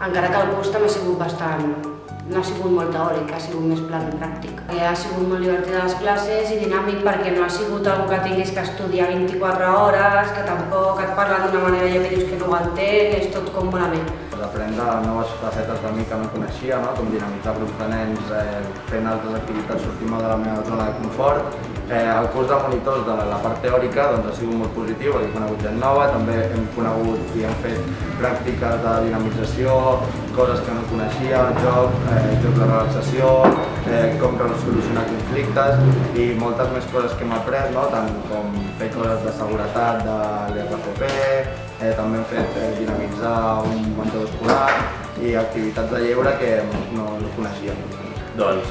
encara que el curs també ha sigut bastant... no ha sigut molt teòric, ha sigut més plan pràctic. Ha sigut molt divertit les classes i dinàmic perquè no ha sigut algo que tinguis que estudiar 24 hores, que tampoc et parlen d'una manera ja que dius que no ho entén, és tot com malament. Aprendre noves facetes de mi que no coneixia, com dinamitzar grups de nens fent altres activitats, sortint de la meva zona de confort. El curs de monitors de la part teòrica ha sigut molt positiu, he conegut gent nova, també hem conegut i hem fet pràctiques de dinamització, coses que no coneixia, jocs de relaxació, com solucionar conflictes i moltes més coses que hem après, tant com fer coses de seguretat de l'RFP, també hem fet dinamitzar un menjador escolar i activitats de lleure que no coneixia. Doncs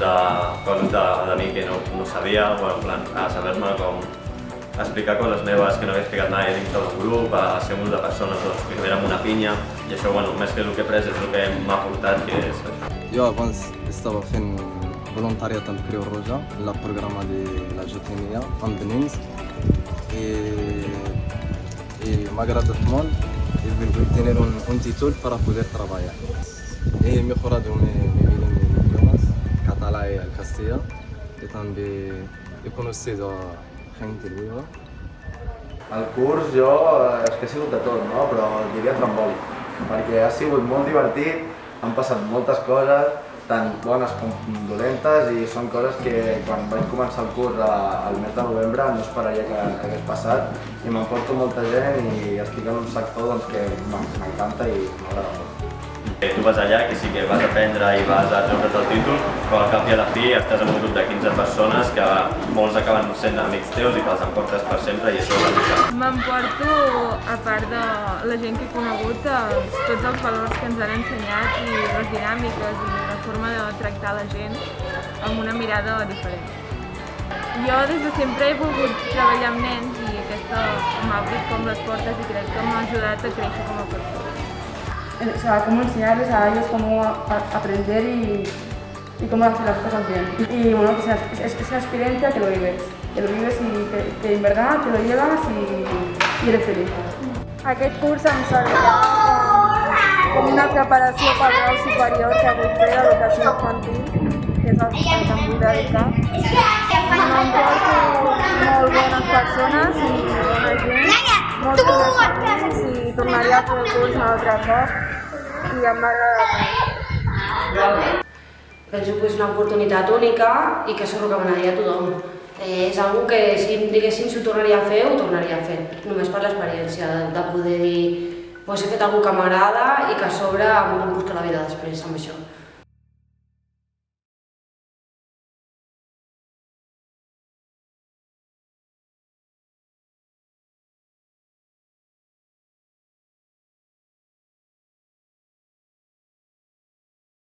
coses de mi que no sabia, en plan, a saber-me com explicar coses meves que no havia explicat mai dins d'un grup, a ser un grup de persones que érem una pinya, i això, més que el que he après, és el que m'ha portat, que és això. Jo abans estava fent voluntariat amb Creu Roja, el programa de la Jotenia amb nens, i m'ha agradat molt y voy a tener un título para poder trabajar. He mejorado mi vida en idiomas, catalán y el castellano, y también he conocido gente nueva. El curs és que ha sigut de tot, però diria trambòlic, perquè ha sigut molt divertit, han passat moltes coses, tant bones com dolentes, i són coses que quan vaig començar el curs al mes de novembre no esperaria que hagués passat, i m'emporto molta gent i estic en un sector que m'encanta i m'agrada molt. Tu vas allà, que sí que vas aprendre i vas a treure't el títol, però al cap i a la fi estàs en un grup de 15 persones que molts acaben sent amics teus i que els emportes per sempre, i això ho vas deixar. M'emporto, a part de la gent que he conegut, tots els valors que ens han ensenyat i les dinàmiques i la forma de tractar la gent amb una mirada diferent. Jo des de sempre he volgut treballar amb nens i aquesta m'ha obrit com les portes i crec que m'ha ajudat a créixer com a persona. O sea, cómo enseñarles a ellos cómo aprender y cómo hacer las cosas bien. Y bueno, que es esa experiencia que lo vives y que en verdad te lo llevas y eres feliz. Aquest curs em servirà com una preparació per grau superior que vull fer d'educació infantil, que és el que em vull dedicar. M'emporto molt bones persones i bona gent, molts coneixements, i tornaria a fer el curs un altre cop i em va agradar molt. Penso que és una oportunitat única i que s'ho recomanaria a tothom. És una que si em diguessin si ho tornaria a fer, ho tornaria a fer. Només per l'experiència de poder dir he fet alguna cosa que m'agrada i que a sobre em busca la vida després amb això.